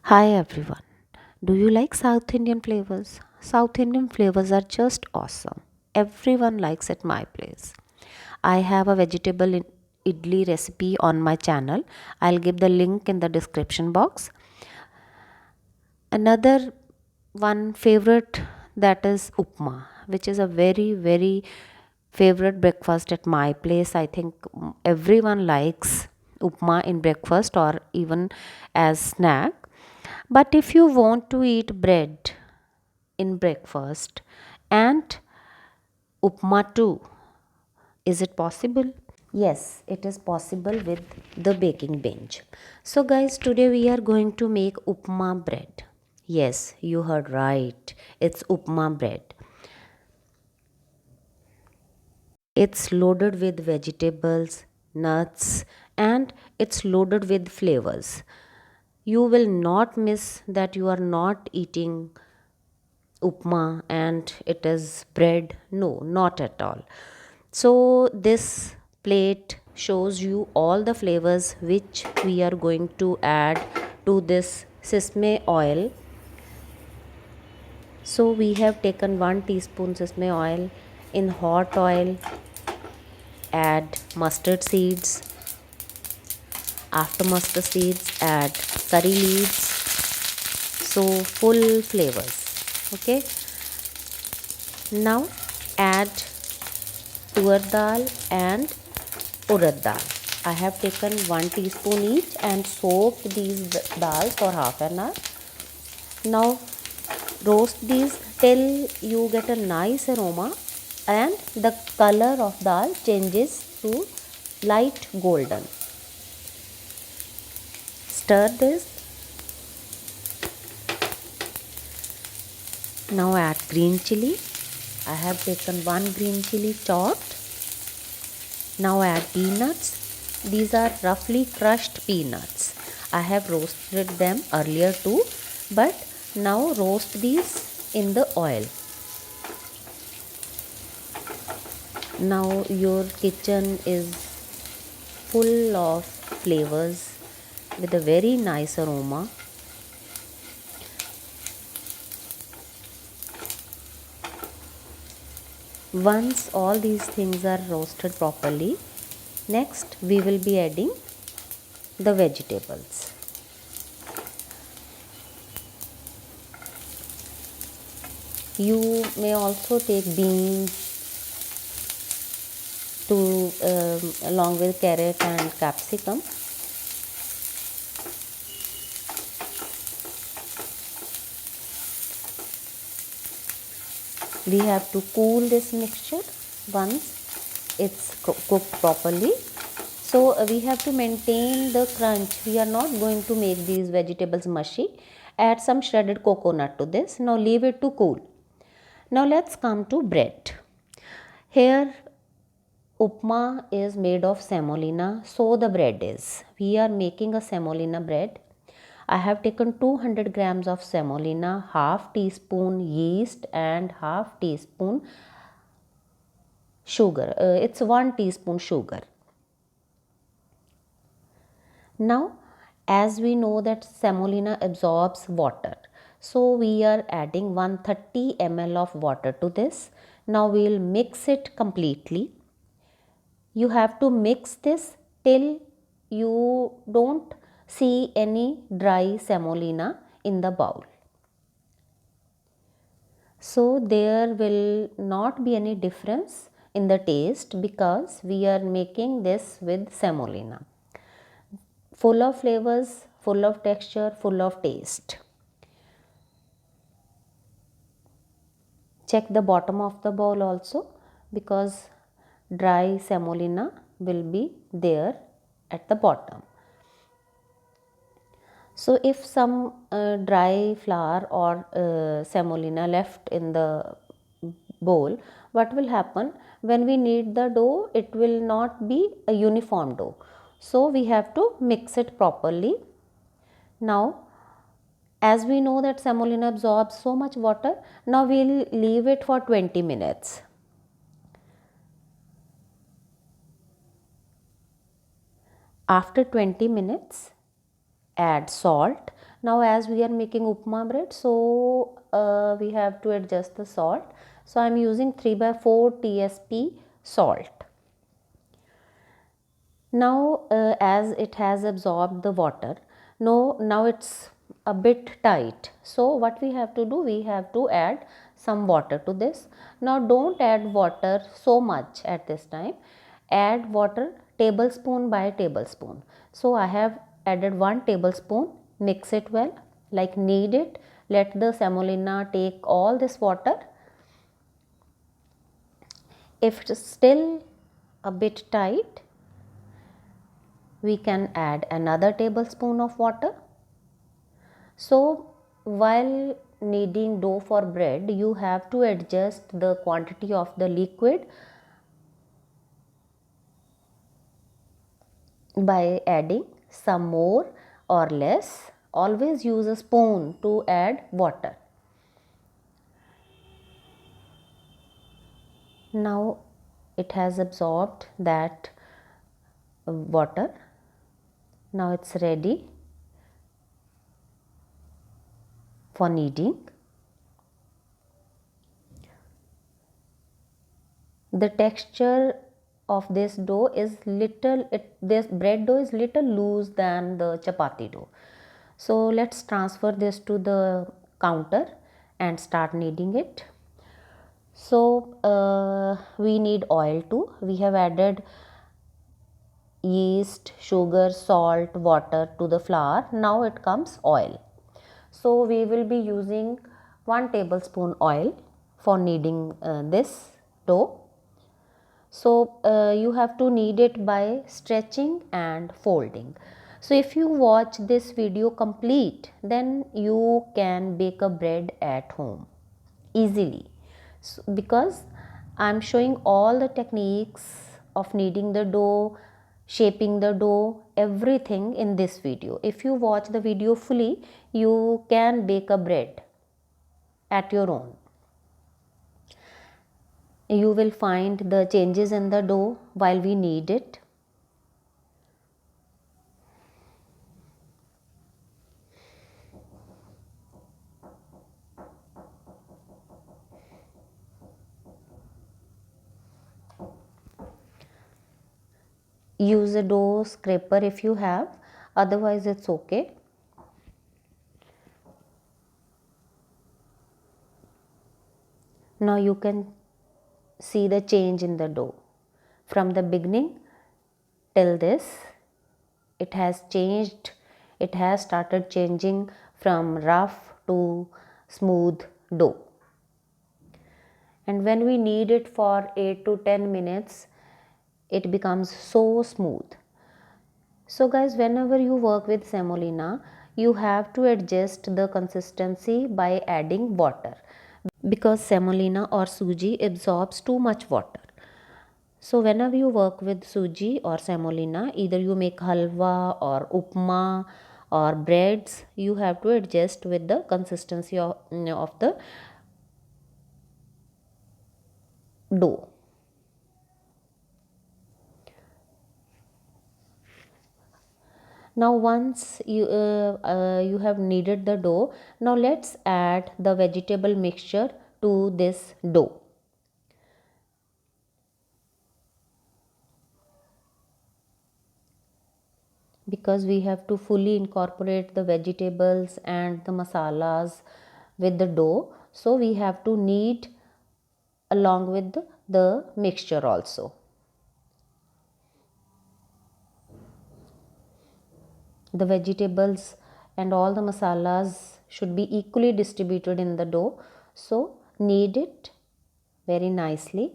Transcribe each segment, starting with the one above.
Hi everyone. Do you like South Indian flavors? South Indian flavors are just awesome. Everyone likes at my place. I have a vegetable idli recipe on my channel. I'll give the link in the description box. Another one favorite, that is upma, which is a very favorite breakfast at my place. I think everyone likes upma in breakfast or even as snack. But if you want to eat bread in breakfast and upma too, is it possible? Yes, it is possible with the baking binge. So guys, today we are going to make upma bread. Yes, you heard right. It's upma bread. It's loaded with vegetables, nuts, and it's loaded with flavors. You will not miss that you are not eating upma and it is bread. No, not at all. So this plate shows you all the flavors which we are going to add to this sesame oil. So we have taken 1 teaspoon sesame oil. In hot oil add mustard seeds. After mustard seeds add curry leaves. So full flavors. Okay, now add Tuvar dal and Urad dal. I have taken 1 teaspoon each and soaked these dals for half an hour. Now roast these till you get a nice aroma and the color of dal changes to light golden. Stir this. Now add green chilli. I have taken 1 green chilli chopped. Now add peanuts. These are roughly crushed peanuts. I have roasted them earlier too, but now roast these in the oil. Now your kitchen is full of flavors with a very nice aroma. Once all these things are roasted properly, next we will be adding the vegetables. You may also take beans to along with carrot and capsicum. We have to cool this mixture once it's cooked properly. So we have to maintain the crunch. We are not going to make these vegetables mushy. Add some shredded coconut to this. Now leave it to cool. Now let's come to bread. Here upma is made of semolina, so the bread is. We are making a semolina bread. I have taken 200 grams of semolina, half teaspoon yeast and half teaspoon sugar. It's 1 teaspoon sugar. Now as we know that semolina absorbs water, so we are adding 130 ml of water to this. Now we will mix it completely. You have to mix this till you don't see any dry semolina in the bowl. So there will not be any difference in the taste because we are making this with semolina. Full of flavors, full of texture, full of taste. Check the bottom of the bowl also because dry semolina will be there at the bottom. So if some dry flour or semolina left in the bowl, what will happen when we knead the dough? It will not be a uniform dough. So we have to mix it properly. Now as we know that semolina absorbs so much water, now we will leave it for 20 minutes. After 20 minutes, add salt. Now as we are making upma bread, so we have to adjust the salt. So I am using 3/4 tsp salt. Now as it has absorbed the water, now it's a bit tight. So what we have to do, we have to add some water to this. Now don't add water so much at this time. Add water tablespoon by tablespoon. So I have added 1 tablespoon. Mix it well, like knead it. Let the semolina take all this water. If it is still a bit tight, we can add another tablespoon of water. So while kneading dough for bread, you have to adjust the quantity of the liquid by adding some more or less. Always use a spoon to add water. Now it has absorbed that water. Now it's ready for kneading. The texture of this dough is this bread dough is little loose than the chapati dough. So let's transfer this to the counter and start kneading it. So we need oil too. We have added yeast, sugar, salt, water to the flour. Now it comes oil. So we will be using 1 tablespoon oil for kneading this dough. So you have to knead it by stretching and folding. So if you watch this video complete, then you can bake a bread at home easily. So, because I am showing all the techniques of kneading the dough, shaping the dough, everything in this video. If you watch the video fully, you can bake a bread at your own. You will find the changes in the dough while we knead it. Use a dough scraper if you have, otherwise it's okay. Now you can see the change in the dough. From the beginning till this, it has changed. It has started changing from rough to smooth dough. And when we knead it for 8 to 10 minutes, it becomes so smooth. So guys, whenever you work with semolina, you have to adjust the consistency by adding water, because semolina or suji absorbs too much water. So whenever you work with suji or semolina, either you make halwa or upma or breads, you have to adjust with the consistency of the dough. Now once you have kneaded the dough, now let's add the vegetable mixture to this dough. Because we have to fully incorporate the vegetables and the masalas with the dough, so we have to knead along with the mixture also. The vegetables and all the masalas should be equally distributed in the dough, so knead it very nicely.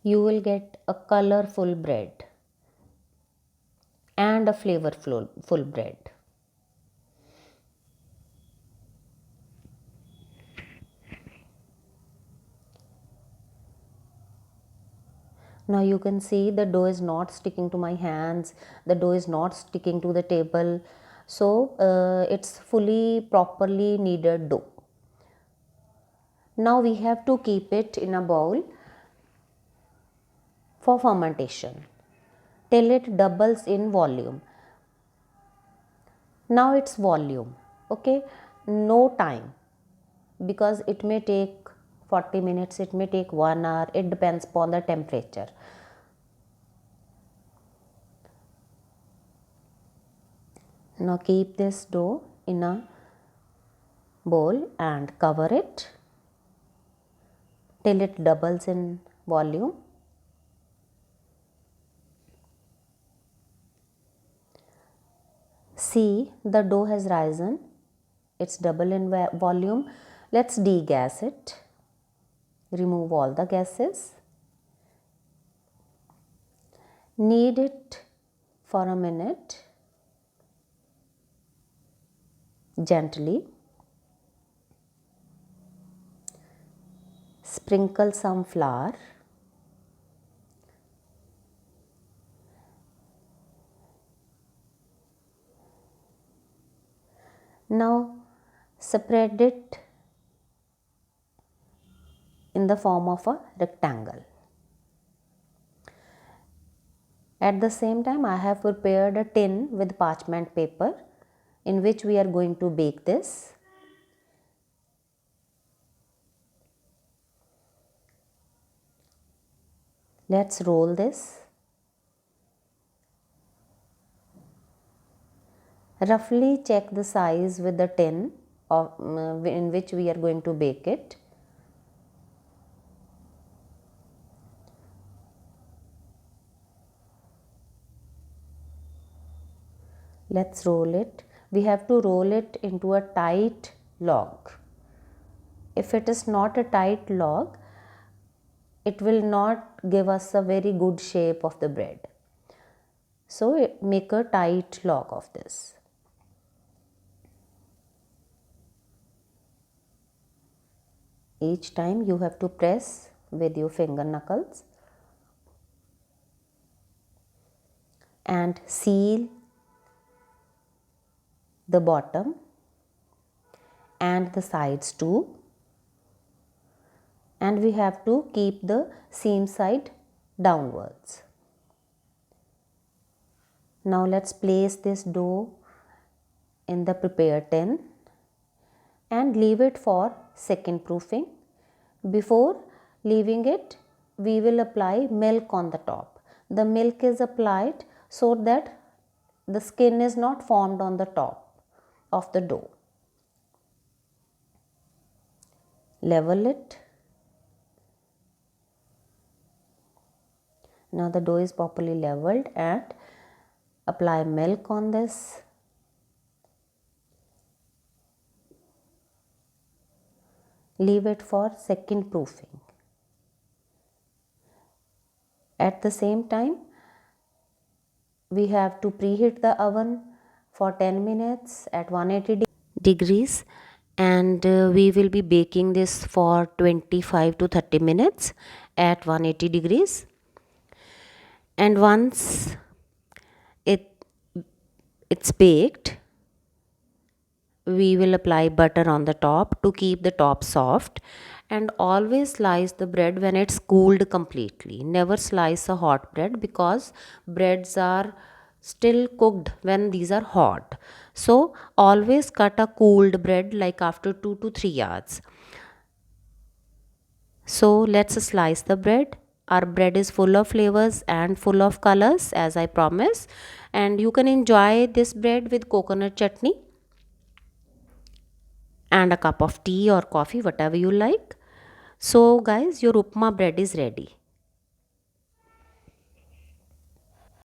You will get a colorful bread and a flavorful bread. Now you can see the dough is not sticking to my hands, the dough is not sticking to the table. So it's fully properly kneaded dough. Now we have to keep it in a bowl for fermentation. till it doubles in volume. Now it's volume, okay, no time, because it may take 40 minutes, it may take 1 hour, it depends upon the temperature. Now keep this dough in a bowl and cover it till it doubles in volume. See, the dough has risen, it's double in volume. Let's degas it, remove all the gases, knead it for a minute gently, sprinkle some flour, now spread it in the form of a rectangle. At the same time, I have prepared a tin with parchment paper in which we are going to bake this. Let's roll this. Roughly check the size with the tin in which we are going to bake it. Let's roll it. We have to roll it into a tight log. If it is not a tight log, it will not give us a very good shape of the bread. So make a tight log of this. Each time you have to press with your finger knuckles and seal the bottom and the sides too, and we have to keep the seam side downwards. Now let's place this dough in the prepared tin and leave it for second proofing. Before leaving it, we will apply milk on the top. The milk is applied so that the skin is not formed on the top of the dough. Level it. Now the dough is properly leveled and apply milk on this. Leave it for second proofing. At the same time, we have to preheat the oven for 10 minutes at 180 degrees, and we will be baking this for 25 to 30 minutes at 180 degrees. And once it's baked, we will apply butter on the top to keep the top soft, and always slice the bread when it's cooled completely. Never slice a hot bread because breads are still cooked when these are hot. So always cut a cooled bread like after 2 to 3 hours. So let's slice the bread. Our bread is full of flavors and full of colors as I promise, and you can enjoy this bread with coconut chutney and a cup of tea or coffee, whatever you like. So guys, your upma bread is ready.